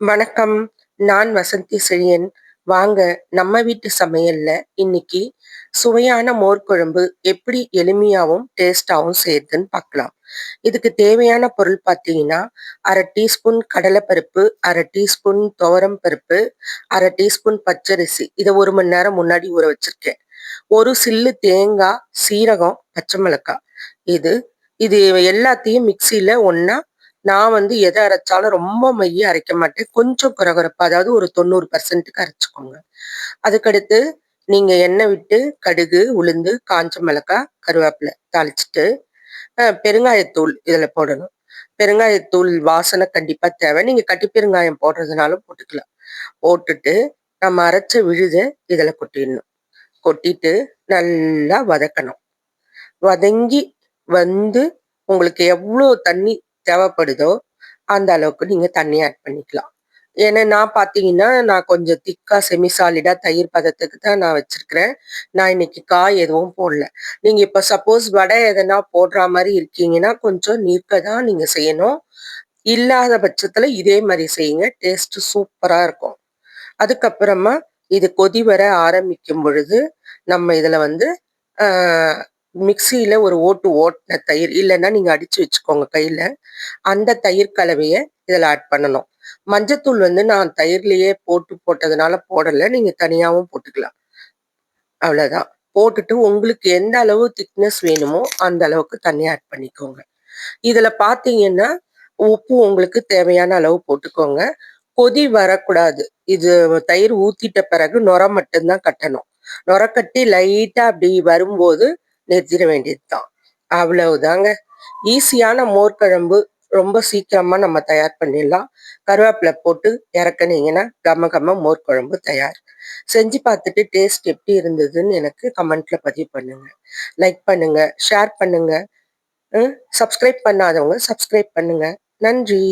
வணக்கம். நான் வசந்தி செழியன். வாங்க நம்ம வீட்டு சமையல்ல இன்னைக்கு சுவையான மோர் குழம்பு எப்படி எளிமையாவும் டேஸ்டாவும் செய்யுதுன்னு பார்க்கலாம். இதுக்கு தேவையான பொருள் பார்த்தீங்கன்னா, 1/2 டீஸ்பூன் கடலைப்பருப்பு, 1/2 டீஸ்பூன் துவரம் பருப்பு, 1/2 டீஸ்பூன் பச்சரிசி. இத 1 மணி நேரம் முன்னாடி ஊற வச்சிருக்கேன். ஒரு சில்லு தேங்காய், சீரகம், பச்சை மிளகாய். இது இது எல்லாத்தையும் மிக்ஸியில ஒண்ணா நான் எத அரைச்சாலும் ரொம்ப மைய அரைக்க மாட்டேன். கொஞ்சம் கொரகொரப்பா, அதாவது ஒரு 90%க்கு அரைச்சுக்கோங்க. அதுக்கடுத்து நீங்க எண்ணெய் விட்டு கடுகு, உளுந்து, காஞ்ச மிளகாய், கருவேப்பிலை தாளிச்சுட்டு, பெருங்காயத்தூள் இதுல போடணும். பெருங்காயத்தூள் வாசனை கண்டிப்பா தேவை. நீங்க கட்டி பெருங்காயம் போடுறதுனாலும் போட்டுக்கலாம். போட்டுட்டு நம்ம அரைச்ச விழுத இதுல கொட்டிடணும். கொட்டிட்டு நல்லா வதக்கணும். வதங்கி வந்து உங்களுக்கு எவ்வளோ தண்ணி தேவைப்படுதோ அந்த அளவுக்கு நீங்க தண்ணி ஆட் பண்ணிக்கலாம். ஏன்னா நான் கொஞ்சம் திக்கா செமி சாலிடா தயிர் பதத்துக்கு தான் நான் வச்சிருக்கிறேன். நான் இன்னைக்கு காய் எதுவும் போடல. நீங்க இப்ப சப்போஸ் வடை எதனா போடுற மாதிரி இருக்கீங்கன்னா கொஞ்சம் நீர்க்க தான் நீங்க செய்யணும். இல்லாத பட்சத்துல இதே மாதிரி செய்யுங்க. டேஸ்ட் சூப்பரா இருக்கும். அதுக்கப்புறமா இது கொதி வர ஆரம்பிக்கும் பொழுது நம்ம இதுல மிக்சியில ஒரு ஓட்டுன தயிர், இல்லைன்னா நீங்க அடிச்சு வச்சுக்கோங்க கையில. அந்த தயிர் கலவைய இதுல ஆட் பண்ணணும். மஞ்சத்தூள் நான் தயிர்லயே போட்டதுனால போடல. நீங்க தனியாவும் போட்டுக்கலாம். அவ்வளவுதான். போட்டுட்டு உங்களுக்கு எந்த அளவு திக்னஸ் வேணுமோ அந்த அளவுக்கு தண்ணி ஆட் பண்ணிக்கோங்க. இதுல பாத்தீங்கன்னா உப்பு உங்களுக்கு தேவையான அளவு போட்டுக்கோங்க. கொதி வரக்கூடாது. இது தயிர் ஊத்திட்ட பிறகு நுரை மட்டும்தான் கட்டணும். நுரை கட்டி லைட்டா அப்படி வரும்போது நிறுத்திட வேண்டியதுதான். அவ்வளவுதாங்க. ஈஸியான மோர் குழம்பு ரொம்ப சீக்கிரமா நம்ம தயார் பண்ணிடலாம். கருவேப்பிலை போட்டு இறக்குனீங்கன்னா கம கம மோர் குழம்பு தயார். செஞ்சு பார்த்துட்டு டேஸ்ட் எப்படி இருந்ததுன்னு எனக்கு கமெண்ட்ல பதிவு பண்ணுங்க. லைக் பண்ணுங்க, ஷேர் பண்ணுங்க. சப்ஸ்கிரைப் பண்ணாதவங்க சப்ஸ்கிரைப் பண்ணுங்க. நன்றி.